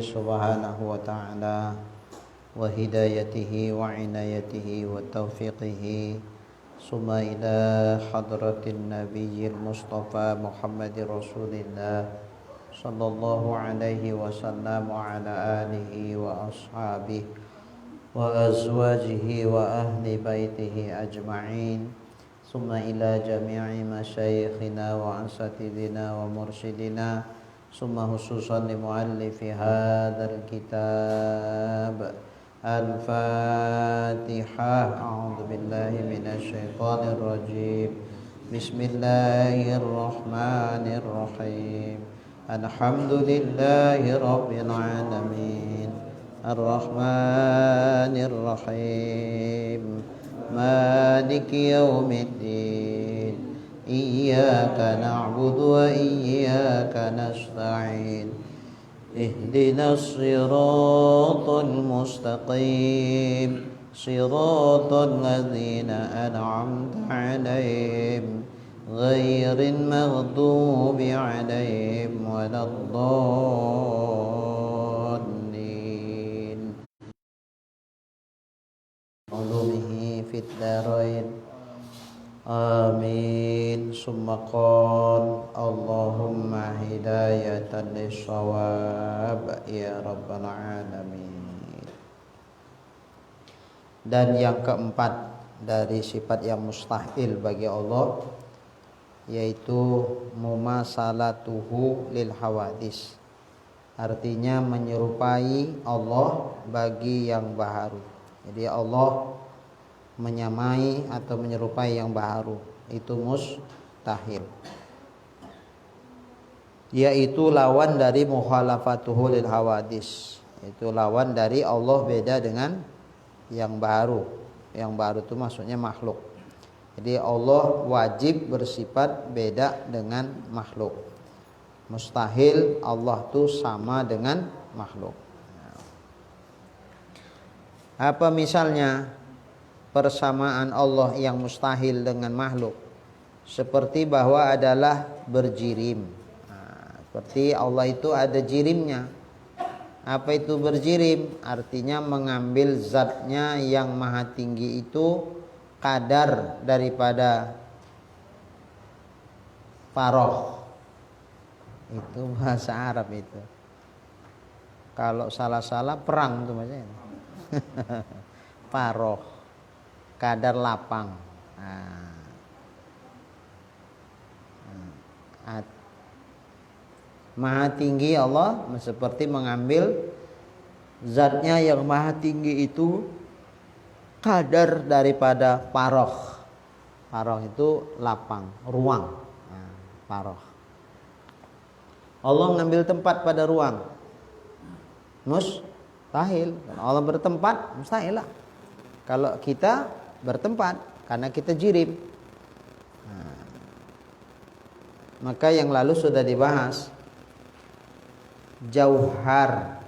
سبحانه وتعالى وهدايته وعنايته وتوفيقه ثم إلى حضرة النبي المصطفى محمد رسول الله صلى الله عليه وسلم وعلى آله وأصحابه وأزواجه وأهل بيته أجمعين ثم إلى جميع مشايخنا وأساتذتنا ومرشدنا ثم خصوصا لمؤلف هذا الكتاب الفاتحة. أعوذ بالله من الشيطان الرجيم. بسم الله الرحمن الرحيم. الحمد لله رب العالمين الرحمن الرحيم مالك يوم الدين إياك نعبد وإياك نستعين اهدنا الصراط المستقيم صراط الذين أنعمت عليهم غير المغضوب عليهم ولا الضالين علومه في الدارين Amin. Summa qal Allahumma hidayatan lis-shawab ya rabbal alamin. Dan yang keempat dari sifat yang mustahil bagi Allah yaitu mumasalatuhu lil hawadis. Artinya menyerupai Allah bagi yang baharu. Jadi Allah menyamai atau menyerupai yang baharu itu mustahil, yaitu lawan dari mukhalafatuhu lil hawadis. Itu lawan dari Allah beda dengan yang baru. Yang baru itu maksudnya makhluk. Jadi Allah wajib bersifat beda dengan makhluk. Mustahil Allah itu sama dengan makhluk. Apa misalnya persamaan Allah yang mustahil dengan makhluk? Seperti bahwa adalah berjirim. Seperti Allah itu ada jirimnya. Apa itu berjirim? Artinya mengambil zatnya yang maha tinggi itu kadar daripada faroh. Itu bahasa Arab itu. Kalau salah-salah perang itu maksudnya. Faroh, kadar lapang. Maha tinggi Allah seperti mengambil zatnya yang maha tinggi itu kadar daripada paroh. Paroh itu lapang, ruang. Paroh. Allah mengambil tempat pada ruang. Mustahil. Allah bertempat, mustahil lah. Kalau kita bertempat karena kita jirim. Maka yang lalu sudah dibahas, jauhar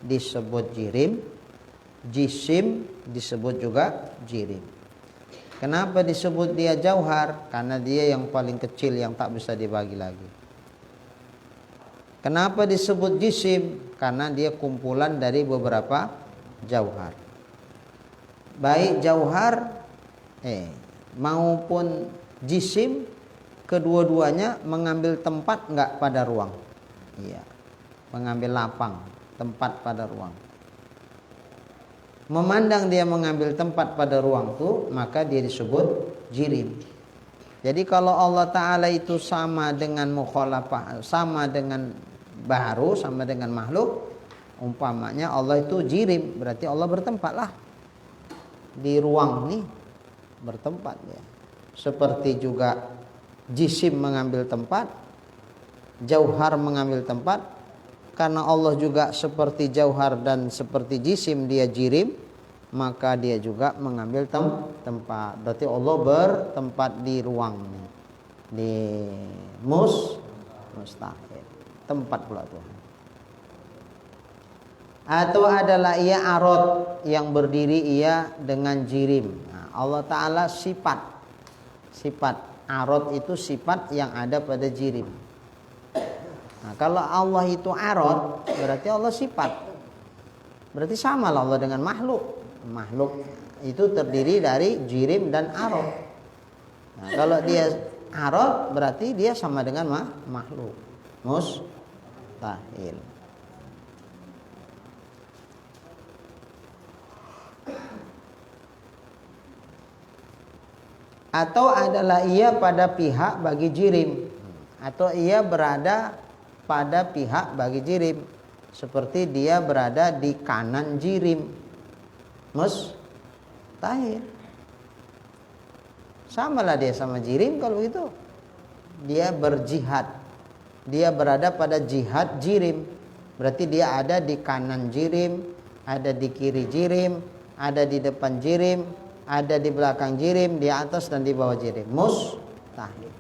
disebut jirim, jisim disebut juga jirim. Kenapa disebut dia jauhar? Karena dia yang paling kecil yang tak bisa dibagi lagi. Kenapa disebut jisim? Karena dia kumpulan dari beberapa jauhar. Baik jauhar maupun jisim, kedua-duanya mengambil tempat enggak pada ruang. Iya. Mengambil lapang, tempat pada ruang. Memandang dia mengambil tempat pada ruang itu, maka dia disebut jirim. Jadi kalau Allah Ta'ala itu sama dengan mukhalafah, sama dengan baharu, sama dengan makhluk, umpamanya Allah itu jirim, berarti Allah bertempatlah di ruang nih, bertempat ya. Seperti juga jisim mengambil tempat, jauhar mengambil tempat. Karena Allah juga seperti jauhar dan seperti jisim dia jirim, maka dia juga mengambil tempat. Berarti Allah bertempat di ruang nih, di mustahil, tempat pula Tuhan. Atau adalah ia arad yang berdiri ia dengan jirim. Allah Ta'ala sifat arad itu sifat yang ada pada jirim. Nah, kalau Allah itu arad, berarti Allah sifat. Berarti sama lah Allah dengan makhluk. Makhluk itu terdiri dari jirim dan arad. Nah, kalau dia arad, berarti dia sama dengan makhluk. Mustahil. Atau adalah ia pada pihak bagi jirim, atau ia berada pada pihak bagi jirim, seperti dia berada di kanan jirim. Mustahil. Samalah dia sama jirim kalau itu. Dia berjihad, dia berada pada jihad jirim, berarti dia ada di kanan jirim, ada di kiri jirim, ada di depan jirim, ada di belakang jirim, di atas dan di bawah jirim. Mustahil.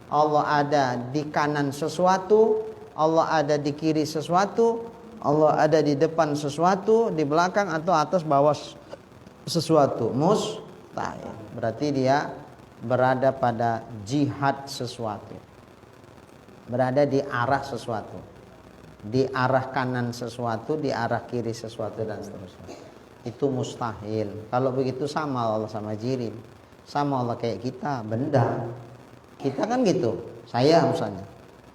Allah ada di kanan sesuatu, Allah ada di kiri sesuatu, Allah ada di depan sesuatu, di belakang atau atas bawah sesuatu. Mustahil. Berarti dia berada pada jihad sesuatu, berada di arah sesuatu, di arah kanan sesuatu, di arah kiri sesuatu dan seterusnya. Itu mustahil. Kalau begitu sama Allah sama jirim, sama Allah kayak kita, benda. Kita kan gitu. Saya misalnya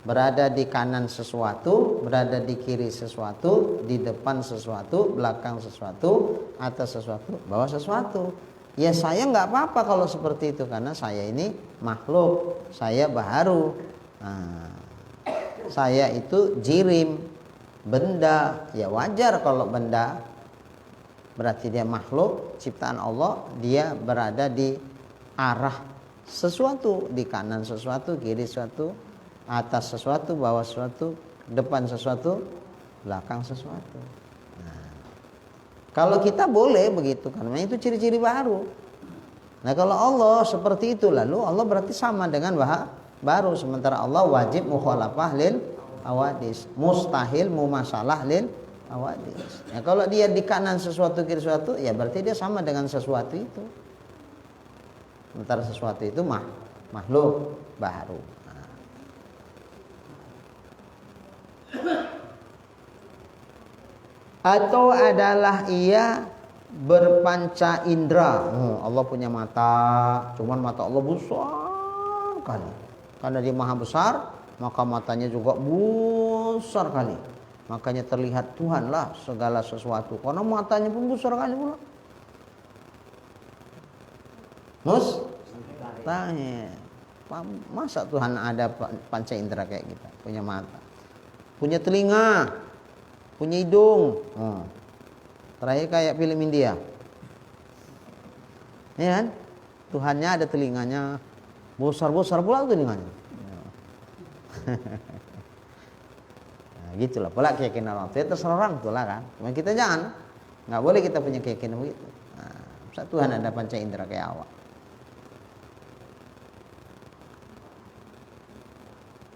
berada di kanan sesuatu, berada di kiri sesuatu, di depan sesuatu, belakang sesuatu, atas sesuatu, bawah sesuatu. Ya saya nggak apa-apa kalau seperti itu, karena saya ini makhluk, saya baharu. Nah, saya itu jirim, benda. Ya wajar kalau benda, berarti dia makhluk ciptaan Allah, dia berada di arah sesuatu, di kanan sesuatu, kiri sesuatu, atas sesuatu, bawah sesuatu, depan sesuatu, belakang sesuatu. Nah, kalau kita boleh begitu, karena itu ciri-ciri baru. Nah kalau Allah seperti itu, lalu Allah berarti sama dengan baru, sementara Allah wajib mukhalafah lil awadis, mustahil mumasalah lil awadis. Nah, kalau dia di kanan sesuatu kiri sesuatu, ya berarti dia sama dengan sesuatu itu. Sementara sesuatu itu makhluk baru. Atau adalah ia berpanca indera. Allah punya mata, cuman mata Allah besar kali. Karena dia maha besar, maka matanya juga besar kali. Makanya terlihat Tuhan lah segala sesuatu, karena matanya pun besar kali pula. Mustahil. Masa Tuhan ada panca indera kayak kita, punya mata, punya telinga, punya hidung. Terakhir kayak film India, ya kan? Tuhannya ada telinganya, besar-besar pula telinganya. Nah, gitulah pola keyakinan orang. Itu terserah orang itulah kan. Cuma kita jangan, nggak boleh kita punya keyakinan begitu. Nah, Tuhan ada panca indera kayak awak.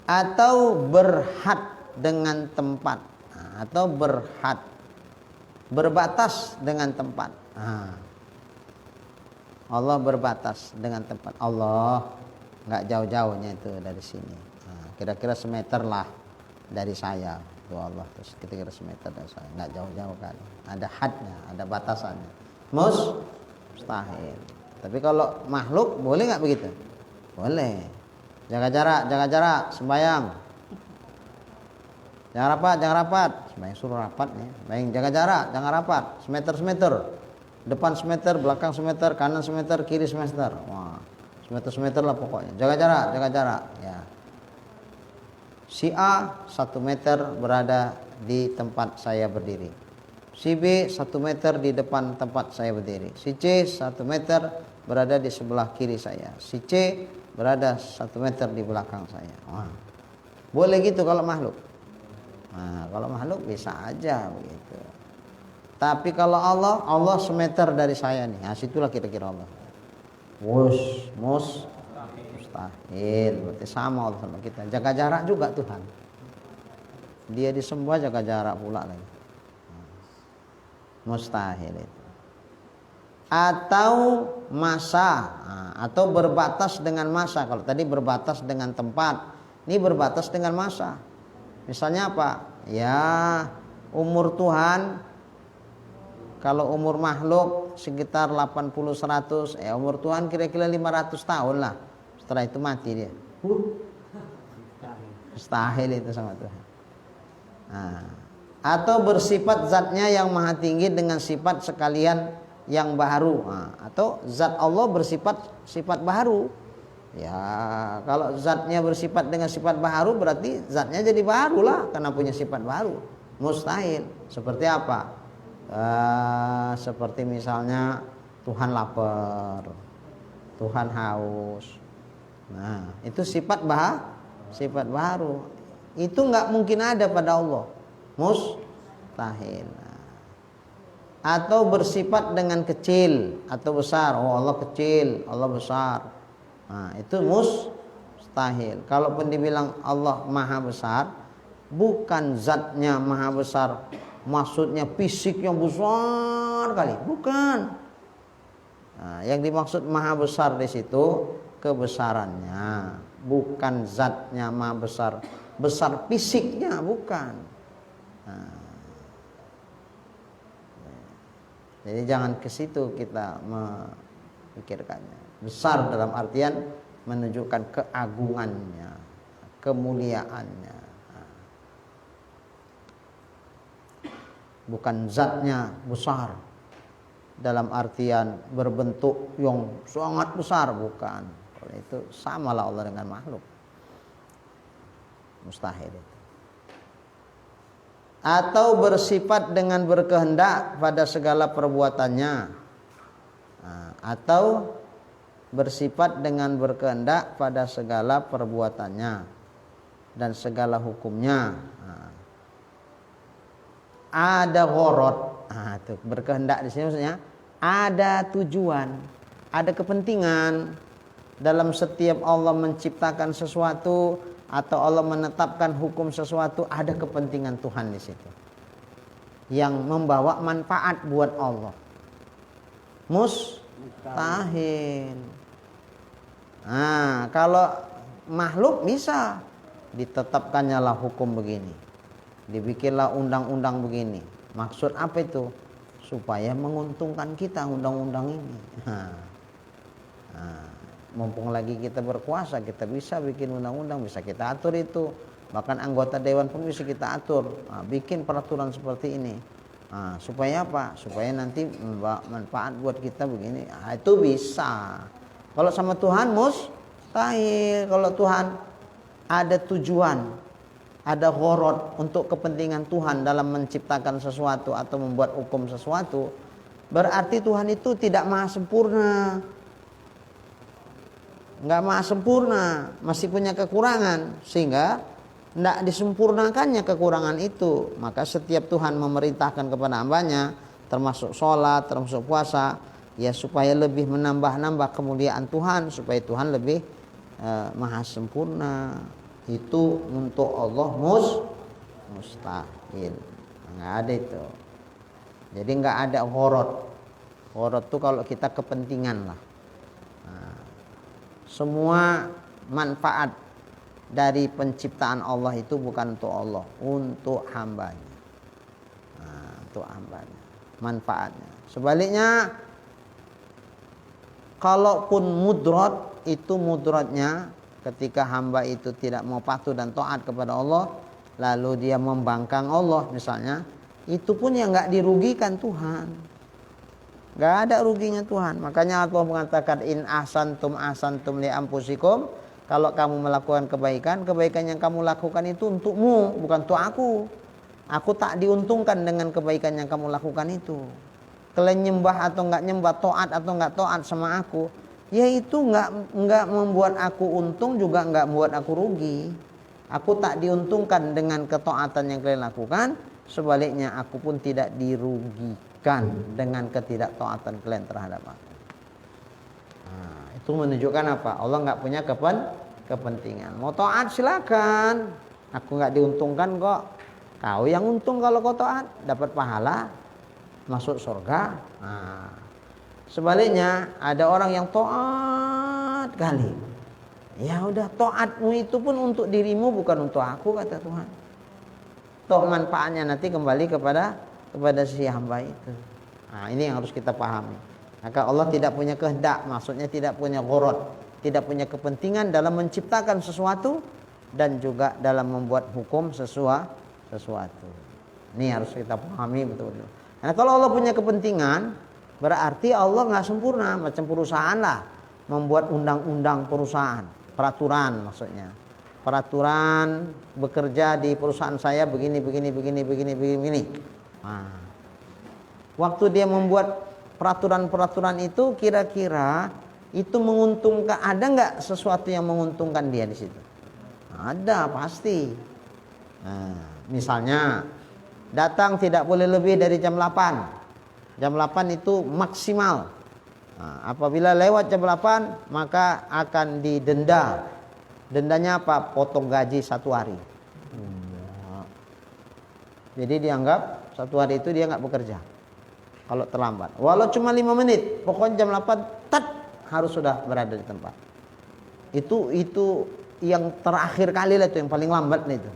Atau berhad dengan tempat, atau berhad, berbatas dengan tempat. Allah berbatas dengan tempat. Allah nggak jauh-jauhnya itu dari sini. Kira-kira semeter lah dari saya. Itu Allah terus kira-kira semeter dari saya. Nggak jauh-jauh kan. Ada hadnya, ada batasannya. Mustahil. Tapi kalau makhluk boleh nggak begitu? Boleh. Jaga jarak, sembahyang. Jangan rapat. Sembahyang suruh rapat nih. Baik, jaga jarak, jangan rapat. Semeter. Depan semeter, belakang semeter, kanan semeter, kiri semeter. Wah, semeter lah pokoknya. Jaga jarak. Ya. Si A 1 meter berada di tempat saya berdiri. Si B 1 meter di depan tempat saya berdiri. Si C 1 meter berada di sebelah kiri saya. Si C berada 1 meter di belakang saya. Wah. Boleh gitu kalau makhluk. Nah, kalau makhluk bisa aja begitu. Tapi kalau Allah semeter dari saya nih. Nah, situlah kira-kira Allah. Mustahil. Berarti sama Allah sama kita. Jaga jarak juga Tuhan. Dia disembah jaga jarak pula lagi. Mustahil itu. Atau masa, atau berbatas dengan masa. Kalau tadi berbatas dengan tempat, ini berbatas dengan masa. Misalnya apa? Ya, umur Tuhan, kalau umur makhluk sekitar 80-100, umur Tuhan kira-kira 500 tahun lah. Setelah itu mati dia. Mustahil itu sama Tuhan. Nah, atau bersifat zatnya yang maha tinggi dengan sifat sekalian yang baru. Nah, atau zat Allah bersifat sifat baru. Ya, kalau zatnya bersifat dengan sifat baru berarti zatnya jadi baru lah karena punya sifat baru. Mustahil. Seperti apa? Seperti misalnya Tuhan lapar, Tuhan haus. Nah, itu sifat baru. Itu nggak mungkin ada pada Allah. Mustahil. Atau bersifat dengan kecil atau besar. Oh, Allah kecil, Allah besar. Nah, itu mustahil. Kalaupun dibilang Allah maha besar, bukan zatnya maha besar, maksudnya fisiknya besar kali, bukan. Nah, yang dimaksud maha besar di situ kebesarannya, bukan zatnya maha besar, besar fisiknya bukan. Nah, jadi jangan ke situ kita memikirkannya. Besar dalam artian menunjukkan keagungannya, kemuliaannya. Bukan zatnya besar dalam artian berbentuk yang sangat besar, bukan. Kalau itu samalah Allah dengan makhluk. Mustahil itu. Atau bersifat dengan berkehendak pada segala perbuatannya. Atau bersifat dengan berkehendak pada segala perbuatannya dan segala hukumnya. Ada ghorod, tuh, berkehendak di sini maksudnya ada tujuan, ada kepentingan dalam setiap Allah menciptakan sesuatu atau Allah menetapkan hukum sesuatu, ada kepentingan Tuhan di situ yang membawa manfaat buat Allah. Mustahil. Nah, kalau makhluk bisa ditetapkannya lah hukum begini, dibikinlah undang-undang begini. Maksud apa itu? Supaya menguntungkan kita undang-undang ini. Mumpung lagi kita berkuasa, kita bisa bikin undang-undang, bisa kita atur itu. Bahkan anggota dewan pun bisa kita atur. Bikin peraturan seperti ini. Supaya apa? Supaya nanti manfaat buat kita begini. Itu bisa. Kalau sama Tuhan mustahil. Kalau Tuhan ada tujuan, ada ghorod untuk kepentingan Tuhan dalam menciptakan sesuatu atau membuat hukum sesuatu, berarti Tuhan itu tidak maha sempurna. Enggak maha sempurna, masih punya kekurangan, sehingga tidak disempurnakannya kekurangan itu. Maka setiap Tuhan memerintahkan kepada hambanya, termasuk sholat, termasuk puasa, ya supaya lebih menambah-nambah kemuliaan Tuhan, supaya Tuhan lebih maha sempurna. Itu untuk Allah mustahil. Nggak ada itu. Jadi nggak ada ghorod. Ghorod itu kalau kita kepentingan lah. Semua manfaat dari penciptaan Allah itu bukan untuk Allah, untuk hambanya. Untuk hambanya manfaatnya. Sebaliknya, kalaupun mudrot, itu mudrotnya ketika hamba itu tidak mau patuh dan taat kepada Allah, lalu dia membangkang Allah misalnya, itu pun yang nggak dirugikan Tuhan. Nggak ada ruginya Tuhan. Makanya Allah mengatakan in ahsantum li anfusikum. Kalau kamu melakukan kebaikan, kebaikan yang kamu lakukan itu untukmu, bukan untuk aku. Aku tak diuntungkan dengan kebaikan yang kamu lakukan itu. Kalian nyembah atau nggak nyembah, taat atau nggak taat sama aku, ya itu nggak membuat aku untung, juga nggak membuat aku rugi. Aku tak diuntungkan dengan ketaatan yang kalian lakukan. Sebaliknya aku pun tidak dirugikan dengan ketidaktaatan kalian terhadap aku. Itu menunjukkan apa? Allah nggak punya kepentingan. Mau taat silakan. Aku nggak diuntungkan kok. Kau yang untung kalau kau taat, dapat pahala, masuk surga. Sebaliknya ada orang yang taat kali. Ya udah, taatmu itu pun untuk dirimu, bukan untuk aku, kata Tuhan. toh manfaatnya nanti kembali kepada si hamba itu. Nah, ini yang harus kita pahami. Maka Allah tidak punya kehendak, maksudnya tidak punya ghorad, tidak punya kepentingan dalam menciptakan sesuatu dan juga dalam membuat hukum sesuatu. Ini harus kita pahami betul-betul. Nah, kalau Allah punya kepentingan, berarti Allah nggak sempurna, macam perusahaan lah, membuat undang-undang perusahaan, peraturan maksudnya. Peraturan bekerja di perusahaan saya begini. Nah, waktu dia membuat peraturan-peraturan itu, kira-kira itu menguntungkan, ada nggak sesuatu yang menguntungkan dia di situ? Ada pasti. Nah, misalnya datang tidak boleh lebih dari jam 8. Jam 8 itu maksimal. Nah, apabila lewat jam 8 maka akan didenda. Dendanya apa? Potong gaji 1 hari. Jadi dianggap 1 hari itu dia nggak bekerja kalau terlambat. Walau cuma 5 menit, pokoknya jam 8 tet harus sudah berada di tempat. Itu yang terakhir kali lah, itu yang paling lambat nih itu.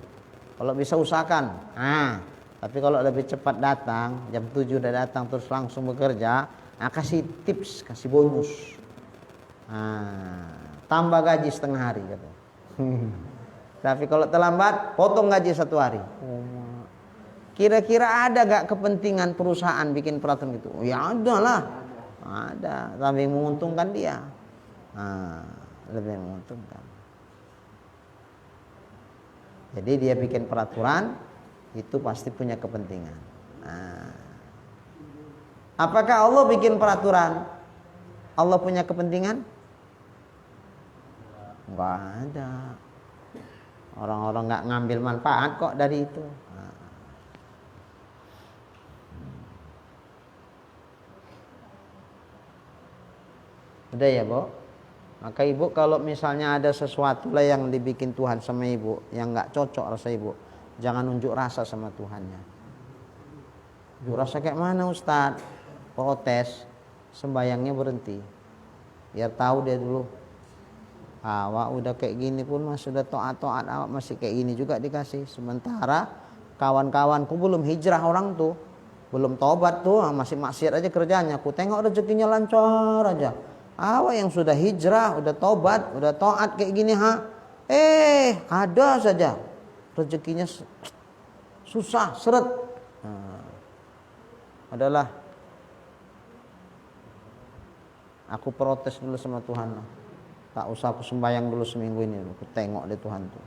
Kalau bisa usahakan. Nah, tapi kalau lebih cepat datang, jam 7 udah datang terus langsung bekerja, nah kasih tips, kasih bonus. Nah, tambah gaji setengah hari gitu. Tapi kalau terlambat, potong gaji 1 hari. Kira-kira ada gak kepentingan perusahaan bikin peraturan gitu? Oh, ya ada lah. Ada, tapi menguntungkan dia. Nah, lebih menguntungkan. Jadi dia bikin peraturan itu pasti punya kepentingan. Nah, apakah Allah bikin peraturan Allah punya kepentingan? Enggak ada. Orang-orang nggak ngambil manfaat kok dari itu. Nah. Udah ya, Bu? Maka ibu kalau misalnya ada sesuatu lah yang dibikin Tuhan sama ibu yang nggak cocok rasa ibu, jangan unjuk rasa sama Tuhannya. Unjuk rasa kayak mana Ustadz? Protes, sembayangnya berhenti. Biar tahu dia dulu. Awak udah kayak gini pun mas sudah toat awak masih kayak gini juga dikasih. Sementara kawan-kawanku belum hijrah orang tuh, belum tobat tuh, masih maksiat aja kerjanya. Aku tengok rezekinya lancar aja. Awak yang sudah hijrah, udah tobat, udah toat kayak gini ada saja rezekinya susah seret. Nah, adalah aku protes dulu sama Tuhan. Tak usah aku sembahyang dulu seminggu ini, aku tengok deh Tuhan tuh.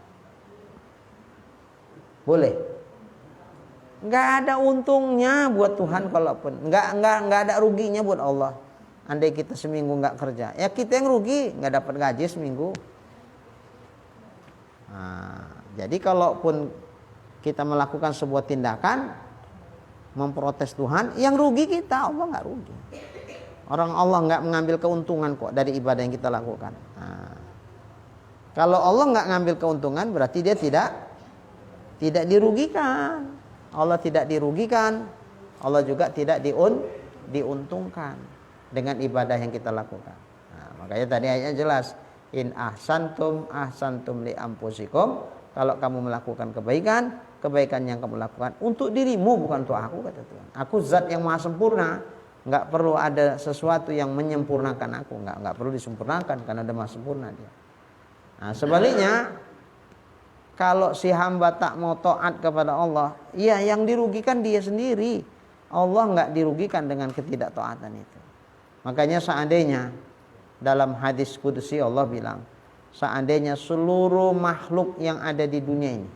Boleh? Nggak ada untungnya buat Tuhan kalaupun, nggak ada ruginya buat Allah. Andai kita seminggu nggak kerja, ya kita yang rugi, nggak dapat gaji seminggu. Nah, jadi kalaupun kita melakukan sebuah tindakan memprotes Tuhan, yang rugi kita, Allah nggak rugi. Orang Allah nggak mengambil keuntungan kok dari ibadah yang kita lakukan. Nah, kalau Allah nggak ngambil keuntungan, berarti dia tidak dirugikan. Allah tidak dirugikan, Allah juga tidak diuntungkan dengan ibadah yang kita lakukan. Nah, makanya tadi ayatnya jelas, in ahsantum li anfusikum. Kalau kamu melakukan kebaikan yang kamu lakukan untuk dirimu, bukan untuk aku, kata Tuhan. Aku zat yang maha sempurna. Nggak perlu ada sesuatu yang menyempurnakan aku, nggak perlu disempurnakan karena ada maha sempurna dia. Nah, sebaliknya kalau si hamba tak mau taat kepada Allah, ya yang dirugikan dia sendiri. Allah nggak dirugikan dengan ketidaktaatan itu. Makanya seandainya dalam hadis qudsi Allah bilang, seandainya seluruh makhluk yang ada di dunia ini,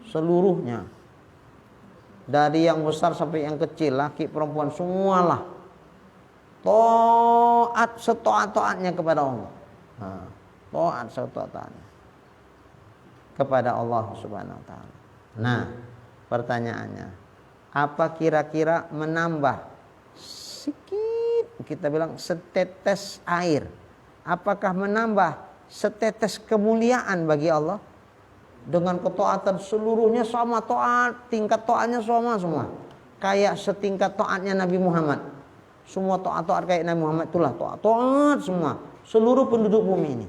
seluruhnya, dari yang besar sampai yang kecil, laki perempuan semualah taat setaat-taatnya kepada Allah. Nah, taat setaat-taatnya kepada Allah Subhanahu wa taala. Nah, pertanyaannya, apa kira-kira menambah sedikit, kita bilang setetes air, apakah menambah setetes kemuliaan bagi Allah? Dengan ketaatan seluruhnya sama taat, tingkat taatnya sama semua. Kayak setingkat taatnya Nabi Muhammad. Semua taat kayak Nabi Muhammad itulah taat semua. Seluruh penduduk bumi ini.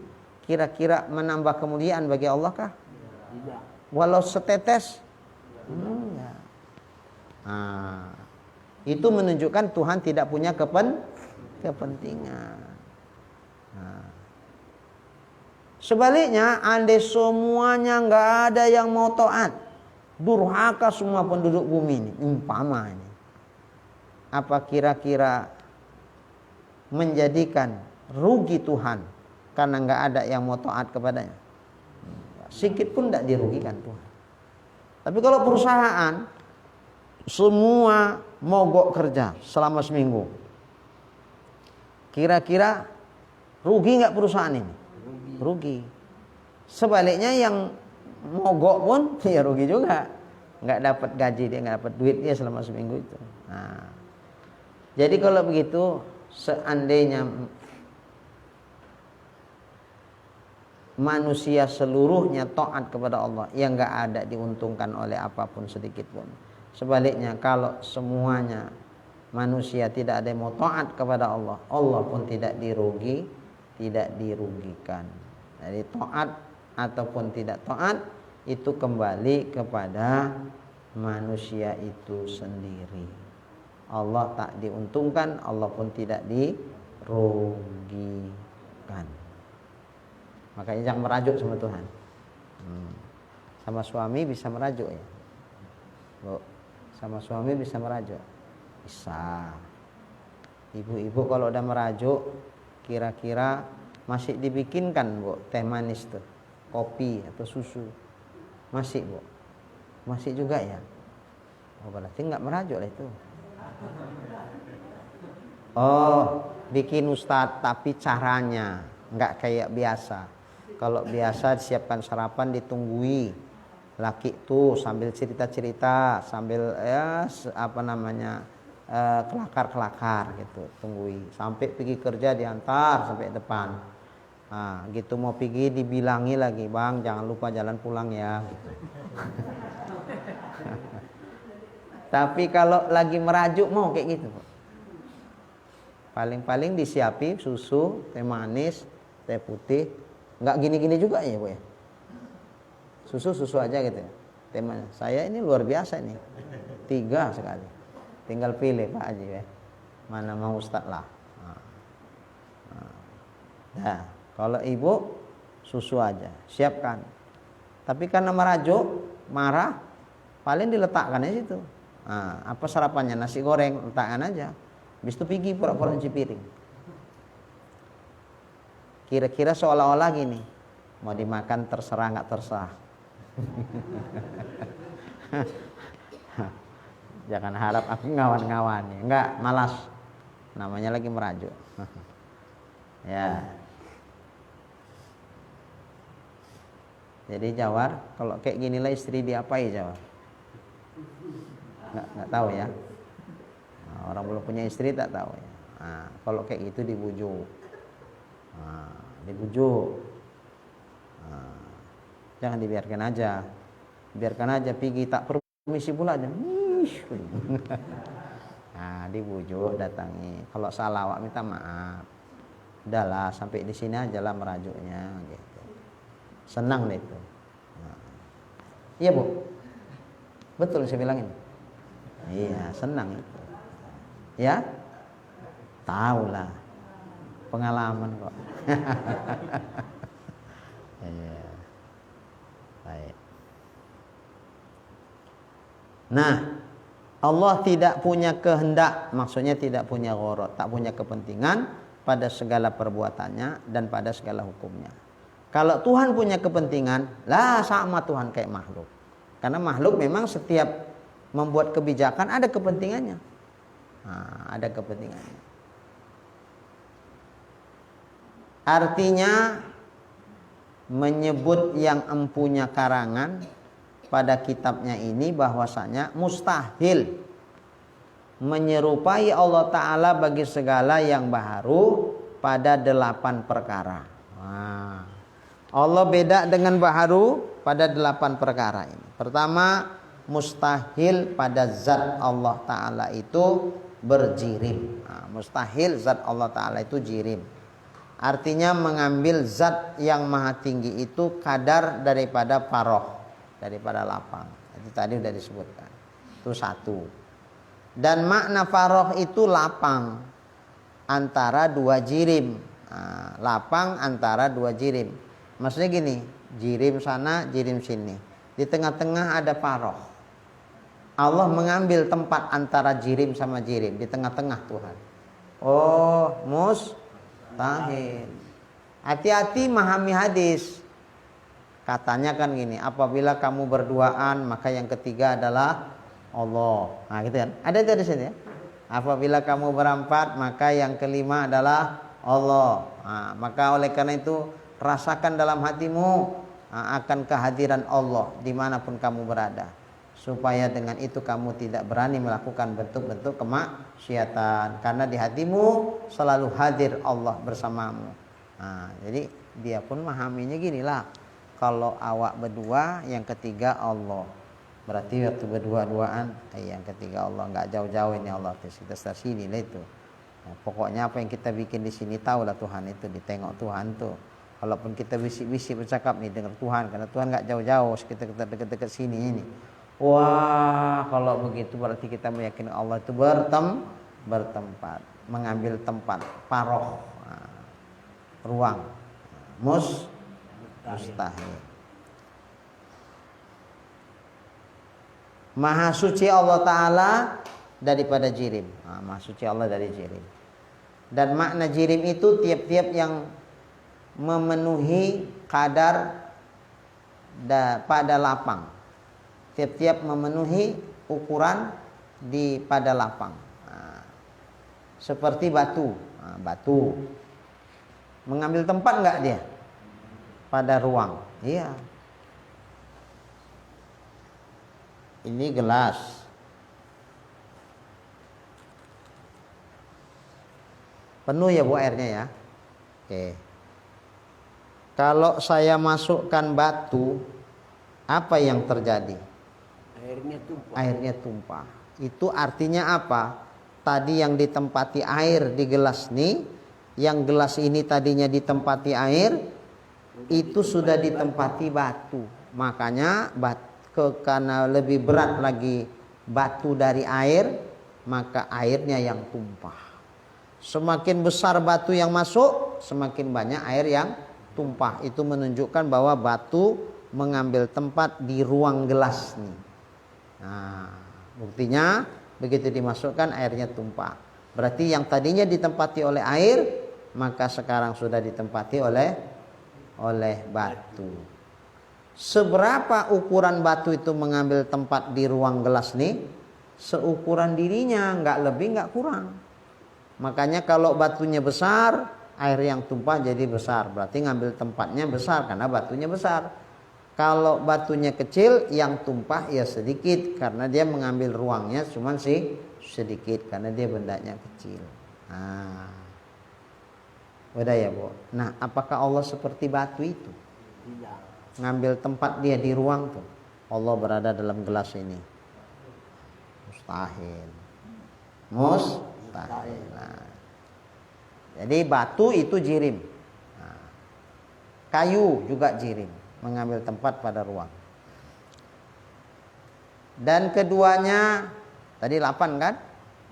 Kira-kira menambah kemuliaan bagi Allah kah? walau setetes enggak. Nah, itu menunjukkan Tuhan tidak punya kepentingan. Nah, sebaliknya, andai semuanya nggak ada yang mau taat, durhaka semua penduduk bumi ini, umpama ini, apa kira-kira menjadikan rugi Tuhan karena nggak ada yang mau taat kepadanya? Sedikit pun tidak dirugikan Tuhan. Tapi kalau perusahaan semua mogok kerja selama seminggu, kira-kira rugi nggak perusahaan ini? Rugi. Sebaliknya yang mogok pun ya rugi juga, nggak dapat gaji dia, nggak dapat duit dia selama seminggu itu. Nah, jadi kalau begitu, seandainya manusia seluruhnya taat kepada Allah, yang nggak ada diuntungkan oleh apapun sedikit pun. Sebaliknya, kalau semuanya manusia tidak ada yang mau taat kepada Allah, Allah pun tidak dirugikan. Jadi taat ataupun tidak taat itu kembali kepada manusia itu sendiri. Allah tak diuntungkan, Allah pun tidak dirugikan. Makanya jangan merajuk sama Tuhan. Sama suami bisa merajuk ya, Bu. Sama suami bisa merajuk. Bisa. Ibu-ibu kalau udah merajuk, kira-kira masih dibikinkan, Bu, teh manis tuh, kopi atau susu? Masih, Bu? Masih juga ya? Oh, berarti nggak merajuk lah itu. Oh, bikin Ustadz, tapi caranya nggak kayak biasa. Kalau biasa disiapkan sarapan, ditunggui laki tuh sambil cerita-cerita, sambil kelakar-kelakar gitu, tunggui sampai pergi kerja, diantar sampai depan. Nah, gitu mau pergi dibilangi lagi, Bang jangan lupa jalan pulang ya gitu. Tapi kalau lagi merajuk mau kayak gitu, paling-paling disiapi susu, teh manis, teh putih. Nggak gini-gini juga ya, Bu ya. Susu aja gitu ya. Teh manis. Saya ini luar biasa nih. 3 sekali. Tinggal pilih Pak Haji ya. Mana mau Ustaz lah. Nah, kalau ibu susu aja, siapkan. Tapi karena merajuk, marah, paling diletakkan aja situ. Nah, apa sarapannya? Nasi goreng, letakkan aja. Habis itu pergi pura-pura cuci piring. Kira-kira seolah-olah gini, mau dimakan terserah nggak terserah. Jangan harap aku ngawan-ngawan, enggak, malas. Namanya lagi merajuk. Ya. Jadi Jawar, kalau kayak ginilah istri diapai Jawar? Nggak tahu ya. Nah, orang belum punya istri tak tahu ya. Nah, kalau kayak gitu dibujuk. Jangan dibiarkan aja, pergi tak permisi pula aja. Nah, dibujuk, datangi. Kalau salah awak minta maaf. Udahlah, sampai di sini aja lah merajuknya gitu. Senang deh itu. Iya, Bu. Betul saya bilangin. Iya, senang itu. Ya? Tahulah. Pengalaman kok. Iya. Baik. Nah, Allah tidak punya kehendak, maksudnya tidak punya gharad, tak punya kepentingan pada segala perbuatannya dan pada segala hukumnya. Kalau Tuhan punya kepentingan, lah sama Tuhan kayak makhluk. Karena makhluk memang setiap membuat kebijakan ada kepentingannya. Nah, ada kepentingannya. Artinya menyebut yang empunya karangan pada kitabnya ini bahwasanya mustahil menyerupai Allah Ta'ala bagi segala yang baharu pada 8 perkara. Nah, Allah beda dengan baharu pada 8 perkara ini. Pertama, mustahil pada zat Allah Ta'ala itu berjirim. Nah, mustahil zat Allah Ta'ala itu jirim. Artinya mengambil zat yang maha tinggi itu kadar daripada paroh. daripada lapang. Itu tadi udah disebutkan. Itu satu. Dan makna faroh itu lapang antara dua jirim. Nah, lapang antara dua jirim. Maksudnya gini, jirim sana, jirim sini. Di tengah-tengah ada faroh. Allah mengambil tempat antara jirim sama jirim di tengah-tengah Tuhan. Oh, mustahil. Hati-hati memahami hadis. Katanya kan gini, apabila kamu berduaan maka yang ketiga adalah Allah. Nah, gitu kan. Ada itu di sini ya. Apabila kamu berempat maka yang kelima adalah Allah. Nah, maka oleh karena itu rasakan dalam hatimu akan kehadiran Allah dimanapun kamu berada, supaya dengan itu kamu tidak berani melakukan bentuk-bentuk kemaksiatan, karena di hatimu selalu hadir Allah bersamamu. Nah, jadi dia pun memahaminya ginilah, kalau awak berdua yang ketiga Allah, berarti waktu berdua-duaan yang ketiga Allah, nggak jauh-jauh ini Allah kita sini lah itu. Nah, pokoknya apa yang kita bikin di sini tahulah Tuhan itu, ditengok Tuhan tuh. Kalaupun kita bisik-bisik bercakap nih dengar Tuhan, karena Tuhan nggak jauh-jauh, kita dekat-dekat sini ini. Wah, kalau begitu berarti kita meyakini Allah itu bertempat, mengambil tempat, paroh, ruang, mustahil. Maha suci Allah Ta'ala daripada jirim. Maha suci Allah dari jirim. Dan makna jirim itu tiap-tiap yang memenuhi kadar pada lapang, tiap-tiap memenuhi ukuran pada lapang. Seperti batu. Batu mengambil tempat enggak dia pada ruang? Iya. Ini gelas. Penuh ya Bu airnya ya. Oke. Kalau saya masukkan batu, apa yang terjadi? Airnya tumpah. Itu artinya apa? Tadi yang ditempati air di gelas ini, yang gelas ini tadinya ditempati air, itu sudah ditempati batu. Makanya karena lebih berat lagi batu dari air, maka airnya yang tumpah. Semakin besar batu yang masuk, semakin banyak air yang tumpah. Itu menunjukkan bahwa batu mengambil tempat di ruang gelas nih. Nah, buktinya begitu dimasukkan airnya tumpah. Berarti yang tadinya ditempati oleh air, maka sekarang sudah ditempati oleh batu. Seberapa ukuran batu itu mengambil tempat di ruang gelas nih? Seukuran dirinya, nggak lebih nggak kurang. Makanya kalau batunya besar, air yang tumpah jadi besar, berarti ngambil tempatnya besar karena batunya besar. Kalau batunya kecil, yang tumpah ya sedikit karena dia mengambil ruangnya cuman sedikit karena dia bendanya kecil. Nah, udah ya Bu. Nah, apakah Allah seperti batu itu? Tidak. Ngambil tempat dia di ruang tuh. Allah berada dalam gelas ini. Mustahil. Mustahil. Nah, jadi batu itu jirim. Nah, kayu juga jirim, mengambil tempat pada ruang. Dan keduanya tadi 8 kan?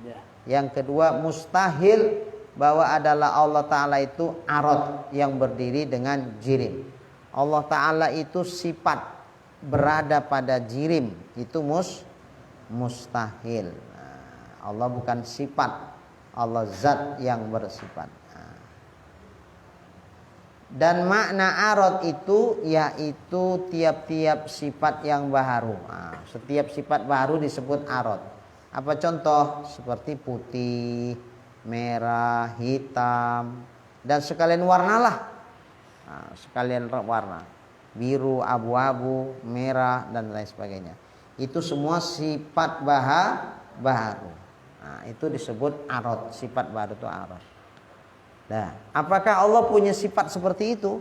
Ya. Yang kedua mustahil, bahwa adalah Allah Ta'ala itu arad yang berdiri dengan jirim. Allah Ta'ala itu sifat berada pada jirim, itu mustahil. Nah, Allah bukan sifat, Allah zat yang bersifat. Dan makna arad itu yaitu tiap-tiap sifat yang baru. Setiap sifat baru disebut arad. Apa contoh? Seperti putih, merah, hitam, dan sekalian warnalah. Sekalian warna, biru, abu-abu, merah, dan lain sebagainya. Itu semua sifat baru. Nah, itu disebut arad, sifat baru itu arad. Nah, apakah Allah punya sifat seperti itu?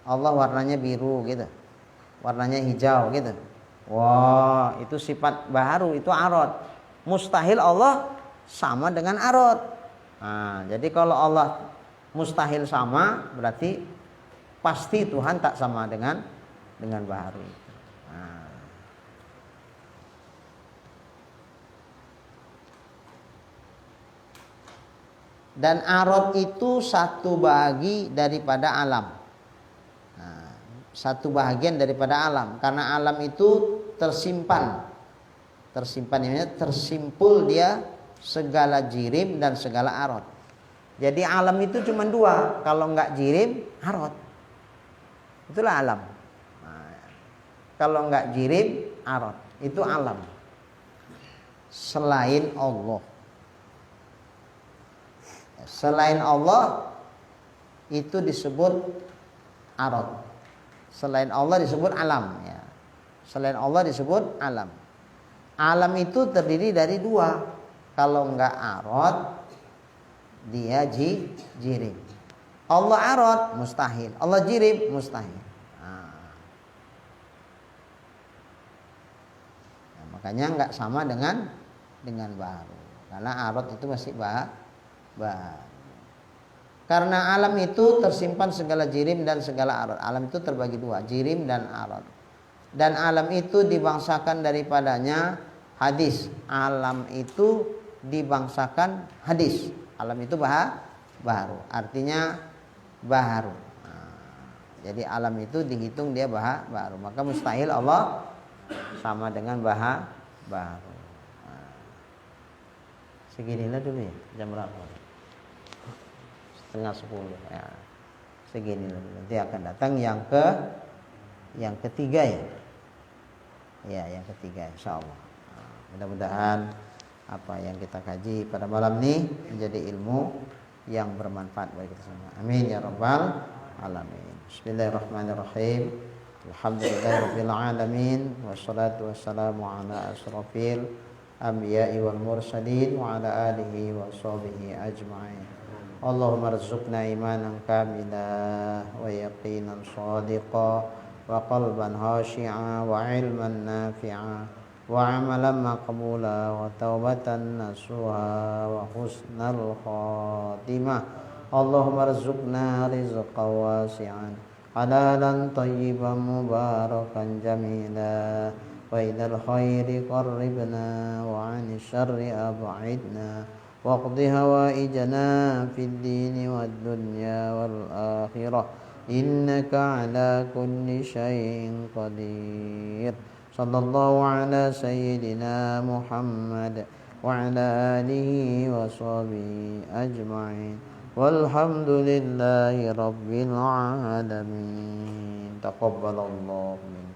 Allah warnanya biru gitu, warnanya hijau gitu. Wah, itu sifat baru, itu arad. Mustahil Allah sama dengan arad. Nah, jadi kalau Allah mustahil sama, berarti pasti Tuhan tak sama dengan dengan baharu itu. Nah. Dan arad itu satu bahagi daripada alam. Nah, satu bahagian daripada alam, karena alam itu tersimpan ini tersimpul dia segala jirim dan segala arad. Jadi alam itu cuma dua, kalau enggak jirim, arad. Itulah alam. Nah, kalau enggak jirim, arad. Itu alam. Selain Allah. Selain Allah itu disebut arad. Selain Allah disebut alam ya. Selain Allah disebut alam. Alam itu terdiri dari dua. Kalau enggak arad, dia jirim. Allah arad mustahil. Allah jirim mustahil. Nah, makanya enggak sama dengan baharu. Karena arad itu masih baharu. Karena alam itu tersimpan segala jirim dan segala arad. Alam itu terbagi dua, jirim dan arad. Dan alam itu dibangsakan daripadanya hadis. Alam itu dibangsakan hadis. Alam itu baharu. Artinya baharu. Jadi alam itu dihitung dia baharu. Maka mustahil Allah sama dengan baharu. Seginilah dulu ya. Jam berapa? 9:30 ya. Seginilah dulu. Nanti akan datang yang ketiga ya. Ya, yang ketiga insyaallah. Mudah-mudahan apa yang kita kaji pada malam ini menjadi ilmu yang bermanfaat bagi kita semua. Amin ya rabbal alamin. Bismillahirrahmanirrahim. Alhamdulillahirabbil alamin wassalatu wassalamu ala asrofil anbiya'i wal mursalin wa ala alihi wa sahbihi ajma'in. Allahumma rzuqna imanan kamila wa yaqinan shadiqa wa qalban khashi'a wa ilman nafi'a wa amalan maqbula wa taubatan nasuha wa husnal khatimah. Allahumma rzuqna rizqan wasi'an halalan tayyiban mubarakan jamila wa ilal khairi qarribna wa 'anil syarri ab'idna waqdi hawaijana fid dini wad dunya wal akhirah innaka ala kulli syai'in qadir. Sallallahu ala sayyidina Muhammad wa ala alihi wa sahbihi ajma'in walhamdulillahi rabbil alamin. Taqabbalallahu minna.